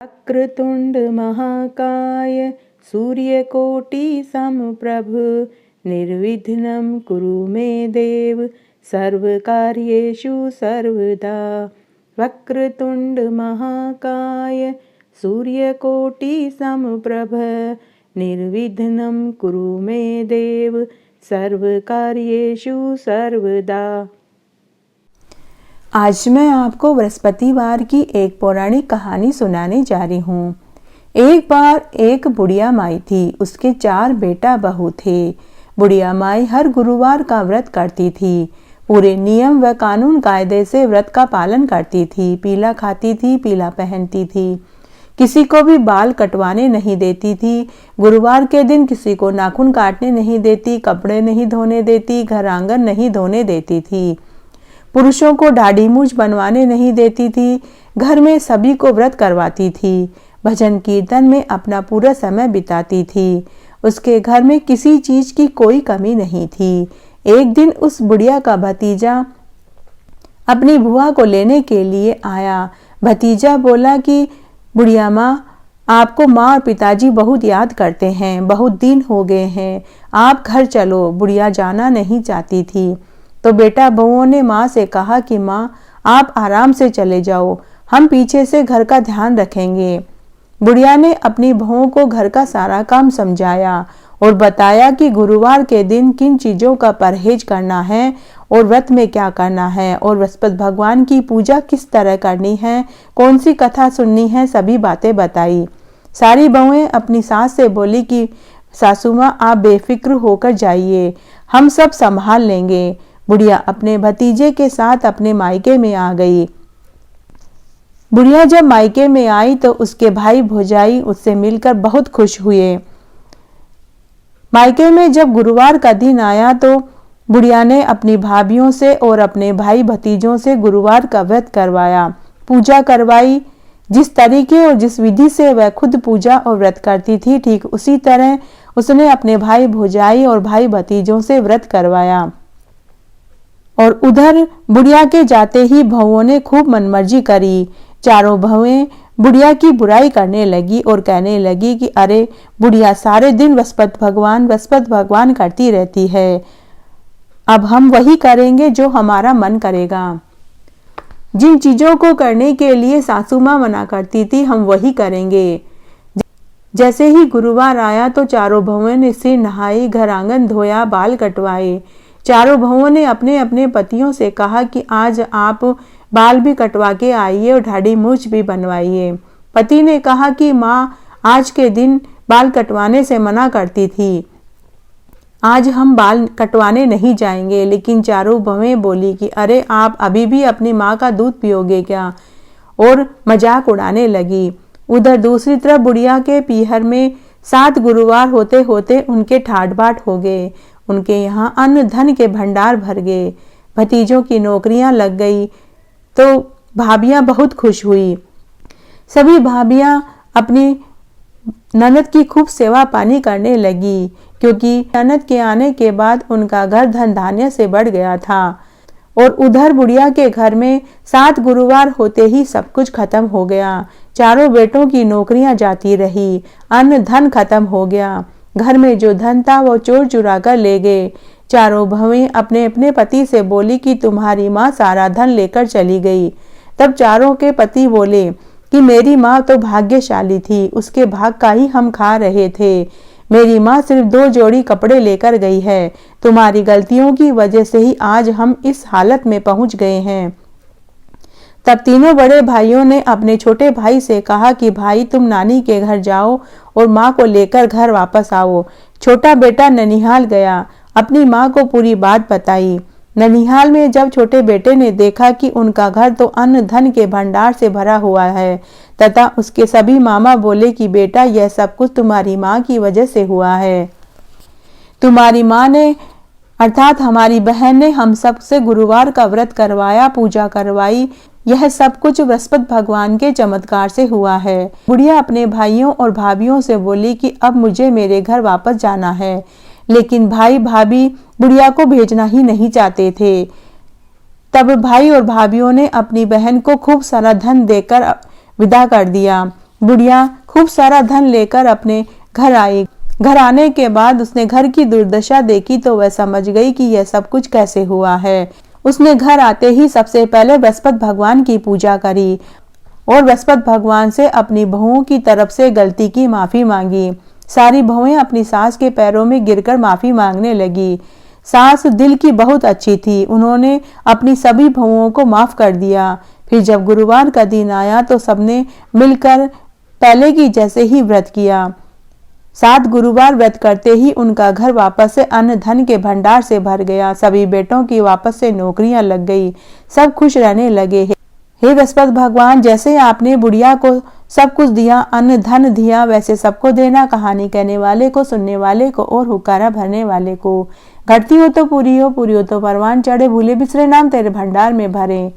वक्रतुंड महाकाय सूर्यकोटि समप्रभ निर्विघ्नं कुरु मे देव सर्वकार्येषु सर्वदा। वक्रतुंड महाकाय सूर्यकोटि समप्रभ निर्विघ्नं कुरु मे देव सर्वकार्येषु सर्वदा। आज मैं आपको बृहस्पतिवार की एक पौराणिक कहानी सुनाने जा रही हूँ। एक बार एक बुढ़िया माई थी, उसके 4 बेटा बहू थे। बुढ़िया माई हर गुरुवार का व्रत करती थी, पूरे नियम व कानून कायदे से व्रत का पालन करती थी। पीला खाती थी, पीला पहनती थी, किसी को भी बाल कटवाने नहीं देती थी। गुरुवार के दिन किसी को नाखून काटने नहीं देती, कपड़े नहीं धोने देती, घर आंगन नहीं धोने देती थी, पुरुषों को दाढ़ी मूछ बनवाने नहीं देती थी। घर में सभी को व्रत करवाती थी, भजन कीर्तन में अपना पूरा समय बिताती थी। उसके घर में किसी चीज की कोई कमी नहीं थी। एक दिन उस बुढ़िया का भतीजा अपनी बुआ को लेने के लिए आया। भतीजा बोला कि बुढ़िया माँ, आपको माँ और पिताजी बहुत याद करते हैं, बहुत दिन हो गए हैं, आप घर चलो। बुढ़िया जाना नहीं चाहती थी, तो बेटा बहुओं ने माँ से कहा कि माँ, आप आराम से चले जाओ, हम पीछे से घर का ध्यान रखेंगे। बुढ़िया ने अपनी बहुओं को घर का सारा काम समझाया और बताया कि गुरुवार के दिन किन चीजों का परहेज करना है और व्रत में क्या करना है और बृहस्पति भगवान की पूजा किस तरह करनी है, कौन सी कथा सुननी है, सभी बातें बताई। सारी बहुएं अपनी सास से बोली कि सासू माँ, आप बेफिक्र होकर जाइए, हम सब संभाल लेंगे। बुढ़िया अपने भतीजे के साथ अपने मायके में आ गई। बुढ़िया जब मायके में आई तो उसके भाई भौजाई उससे मिलकर बहुत खुश हुए। मायके में जब गुरुवार का दिन आया तो बुढ़िया ने अपनी भाभियों से और अपने भाई भतीजों से गुरुवार का व्रत करवाया, पूजा करवाई। जिस तरीके और जिस विधि से वह खुद पूजा और व्रत करती थी, ठीक उसी तरह उसने अपने भाई भौजाई और भाई भतीजों से व्रत करवाया। और उधर बुढ़िया के जाते ही बहुओं ने खूब मनमर्जी करी। चारों बहुएं बुढ़िया की बुराई करने लगी और कहने लगी कि अरे बुढ़िया सारे दिन बृहस्पति भगवान करती रहती है, अब हम वही करेंगे जो हमारा मन करेगा। जिन चीजों को करने के लिए सासू माँ मना करती थी, हम वही करेंगे। जैसे ही गुरुवार आया तो चारों बहुओं ने सिर नहाई, घर आंगन धोया, बाल कटवाए। चारों बहुओं ने अपने अपने पतियों से कहा कि आज आप बाल भी कटवा के आइए और दाढ़ी मूछ भी बनवाइए। पति ने कहा कि माँ आज के दिन बाल कटवाने से मना करती थी, आज हम बाल कटवाने नहीं जाएंगे। लेकिन चारों बहुएं बोली कि अरे आप अभी भी अपनी माँ का दूध पियोगे क्या, और मजाक उड़ाने लगी। उधर दूसरी तरफ बुढ़िया के पीहर में 7 गुरुवार होते होते उनके ठाट बाट हो गए। उनके यहाँ अन्न धन के भंडार भर गए, भतीजों की नौकरियां लग गई तो भाभियां बहुत खुश हुई। सभी भाभियां अपनी ननद की खूब सेवा पानी करने लगी, क्योंकि ननद के आने के बाद उनका घर धन धान्य से बढ़ गया था। और उधर बुढ़िया के घर में 7 गुरुवार होते ही सब कुछ खत्म हो गया। चारों बेटों की नौकरियां जाती रही, अन्न धन खत्म हो गया, घर में जो धन था वो चोर चुरा कर ले गए। चारों बहुएं अपने अपने पति से बोली कि तुम्हारी माँ सारा धन लेकर चली गई। तब चारों के पति बोले कि मेरी माँ तो भाग्यशाली थी, उसके भाग का ही हम खा रहे थे। मेरी माँ सिर्फ 2 जोड़ी कपड़े लेकर गई है, तुम्हारी गलतियों की वजह से ही आज हम इस हालत में पहुंच गए हैं। तब तीनों बड़े भाइयों ने अपने छोटे भाई से कहा कि भाई तुम नानी के घर जाओ और माँ को लेकर घर वापस आओ। छोटा बेटा ननिहाल गया, अपनी माँ को पूरी बात बताई। ननिहाल में जब छोटे बेटे ने देखा कि उनका घर तो अन्न धन के भंडार से भरा हुआ है तथा उसके सभी मामा बोले कि बेटा यह सब कुछ तुम्हारी माँ की वजह से हुआ है। तुम्हारी माँ ने अर्थात हमारी बहन ने हम सब से गुरुवार का व्रत करवाया, पूजा करवाई, यह सब कुछ बृहस्पति भगवान के चमत्कार से हुआ है। बुढ़िया अपने भाइयों और भाभियों से बोली कि अब मुझे मेरे घर वापस जाना है। लेकिन भाई भाभी बुढ़िया को भेजना ही नहीं चाहते थे। तब भाई और भाभियों ने अपनी बहन को खूब सारा धन देकर विदा कर दिया। बुढ़िया खूब सारा धन लेकर अपने घर आई। घर आने के बाद उसने घर की दुर्दशा देखी तो वह समझ गई कि यह सब कुछ कैसे हुआ है। उसने घर आते ही सबसे पहले बृहस्पति भगवान की पूजा करी और बृहस्पति भगवान से अपनी बहुओं की तरफ से गलती की माफी मांगी। सारी बहुएं अपनी सास के पैरों में गिरकर माफी मांगने लगी। सास दिल की बहुत अच्छी थी, उन्होंने अपनी सभी बहुओं को माफ कर दिया। फिर जब गुरुवार का दिन आया तो सबने मिलकर पहले की जैसे ही व्रत किया। 7 गुरुवार व्रत करते ही उनका घर वापस से अन्न धन के भंडार से भर गया। सभी बेटों की वापस से नौकरियां लग गई, सब खुश रहने लगे। हे बृहस्पति भगवान, जैसे आपने बुढ़िया को सब कुछ दिया, अन्न धन दिया, वैसे सबको देना, कहानी कहने वाले को, सुनने वाले को और हुक्कारा भरने वाले को। घटती हो तो पूरी हो, पूरी हो तो परवान चढ़े, भूले बिसरे नाम तेरे भंडार में भरे।